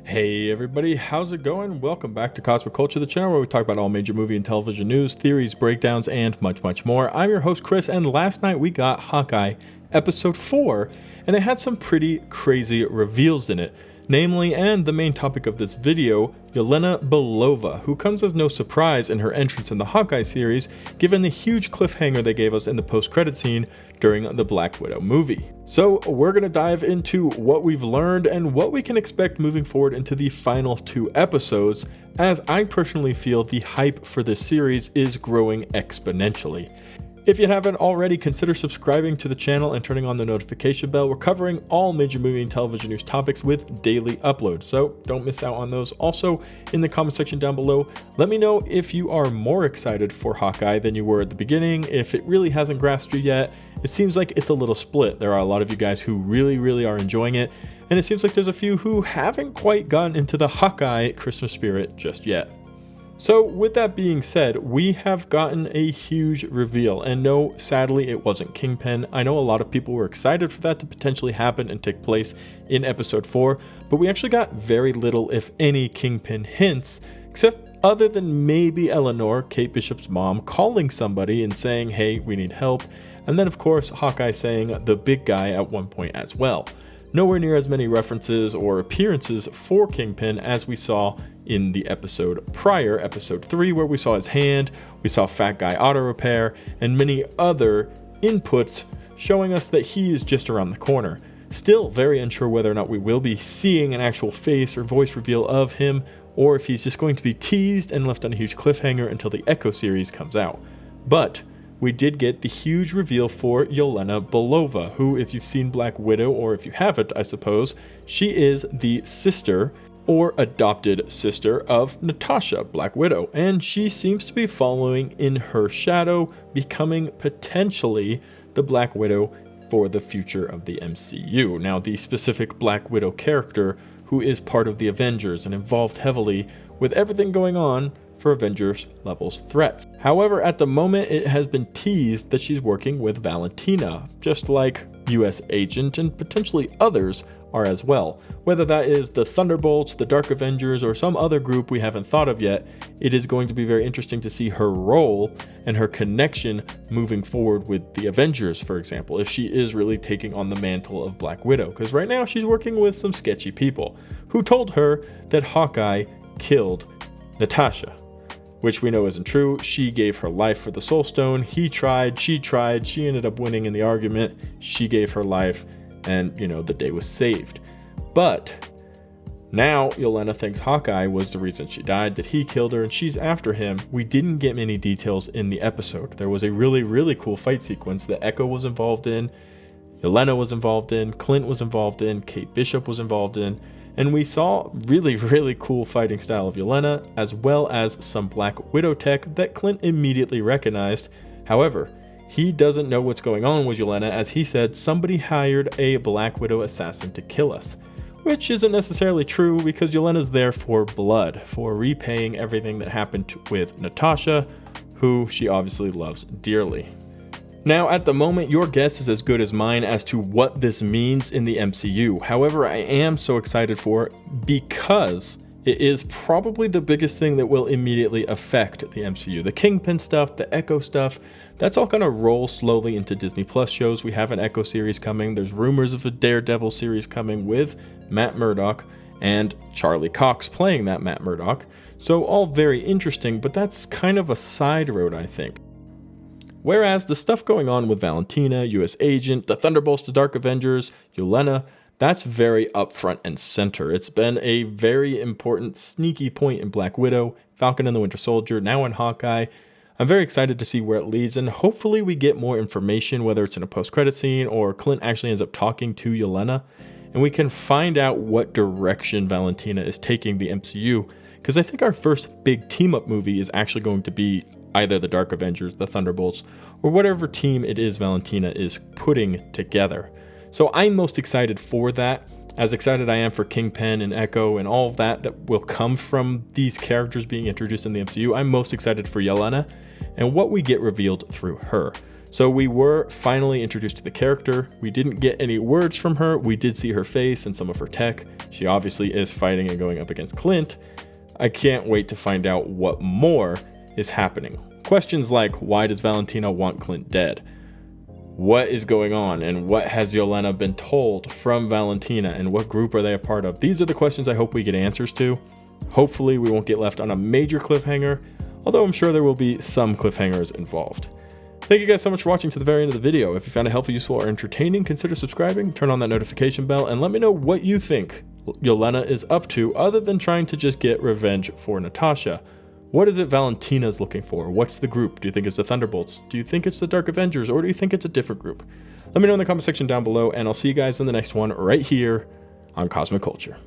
Hey everybody, how's it going? Welcome back to Cosmic Culture, the channel where we talk about all major movie and television news, theories, breakdowns, and much more. I'm your host Chris, and last night we got Hawkeye episode 4, and it had some pretty crazy reveals in it. Namely, and the main topic of this video, Yelena Belova, who comes as no surprise in her entrance in the Hawkeye series, given the huge cliffhanger they gave us in the post-credit scene during the Black Widow movie. So we're going to dive into what we've learned and what we can expect moving forward into the final 2 episodes, as I personally feel the hype for this series is growing exponentially. If you haven't already, consider subscribing to the channel and turning on the notification bell. We're covering all major movie and television news topics with daily uploads, so don't miss out on those. Also, in the comment section down below, let me know if you are more excited for Hawkeye than you were at the beginning, if it really hasn't grasped you yet. It seems like it's a little split. There are a lot of you guys who really are enjoying it, and it seems like there's a few who haven't quite gotten into the Hawkeye Christmas spirit just yet. So with that being said, we have gotten a huge reveal, and no, sadly it wasn't Kingpin. I know a lot of people were excited for that to potentially happen and take place in episode 4, but we actually got very little, if any, Kingpin hints, except other than maybe Eleanor, Kate Bishop's mom, calling somebody and saying, hey, we need help, and then of course Hawkeye saying the big guy at one point as well. Nowhere near as many references or appearances for Kingpin as we saw in the episode prior, episode 3, where we saw his hand, we saw Fat Guy Auto Repair, and many other inputs showing us that he is just around the corner. Still very unsure whether or not we will be seeing an actual face or voice reveal of him, or if he's just going to be teased and left on a huge cliffhanger until the Echo series comes out. But we did get the huge reveal for Yelena Belova, who, if you've seen Black Widow, or if you haven't, I suppose, she is the sister or adopted sister of Natasha, Black Widow, and she seems to be following in her shadow, becoming potentially the Black Widow for the future of the MCU. Now, the specific Black Widow character who is part of the Avengers and involved heavily with everything going on for Avengers levels threats. However, at the moment it has been teased that she's working with Valentina, just like US Agent and potentially others are as well. Whether that is the Thunderbolts, the Dark Avengers, or some other group we haven't thought of yet, it is going to be very interesting to see her role and her connection moving forward with the Avengers, for example, if she is really taking on the mantle of Black Widow, because right now she's working with some sketchy people who told her that Hawkeye killed Natasha, which we know isn't true. She gave her life for the Soul Stone. He tried, she ended up winning in the argument. She gave her life, and the day was saved. But now Yelena thinks Hawkeye was the reason she died, that he killed her, and she's after him. We didn't get many details in the episode. There was a really cool fight sequence that Echo was involved in, Yelena was involved in, Clint was involved in, Kate Bishop was involved in, and we saw really cool fighting style of Yelena, as well as some Black Widow tech that Clint immediately recognized. However, he doesn't know what's going on with Yelena, as he said somebody hired a Black Widow assassin to kill us. Which isn't necessarily true, because Yelena's there for blood, for repaying everything that happened with Natasha, who she obviously loves dearly. Now, at the moment, your guess is as good as mine as to what this means in the MCU. However, I am so excited for it because it is probably the biggest thing that will immediately affect the MCU. The Kingpin stuff, the Echo stuff, that's all going to roll slowly into Disney Plus shows. We have an Echo series coming. There's rumors of a Daredevil series coming with Matt Murdock and Charlie Cox playing that Matt Murdock. So all very interesting, but that's kind of a side road, I think. Whereas the stuff going on with Valentina, US Agent, the Thunderbolts, the Dark Avengers, Yelena, that's very upfront and center. It's been a very important sneaky point in Black Widow, Falcon and the Winter Soldier, now in Hawkeye. I'm very excited to see where it leads, and hopefully we get more information, whether it's in a post-credit scene or Clint actually ends up talking to Yelena, and we can find out what direction Valentina is taking the MCU, because I think our first big team-up movie is actually going to be either the Dark Avengers, the Thunderbolts, or whatever team it is Valentina is putting together. So I'm most excited for that, as excited I am for Kingpin and Echo and all of that will come from these characters being introduced in the MCU. I'm most excited for Yelena and what we get revealed through her. So we were finally introduced to the character. We didn't get any words from her. We did see her face and some of her tech. She obviously is fighting and going up against Clint. I can't wait to find out what more is happening. Questions like, why does Valentina want Clint dead? What is going on, and what has Yelena been told from Valentina, and what group are they a part of? These are the questions I hope we get answers to. Hopefully we won't get left on a major cliffhanger, although I'm sure there will be some cliffhangers involved. Thank you guys so much for watching to the very end of the video. If you found it helpful, useful, or entertaining, consider subscribing, turn on that notification bell, and let me know what you think Yelena is up to other than trying to just get revenge for Natasha. What is it Valentina's looking for? What's the group? Do you think it's the Thunderbolts? Do you think it's the Dark Avengers? Or do you think it's a different group? Let me know in the comment section down below, and I'll see you guys in the next one right here on Cosmic Culture.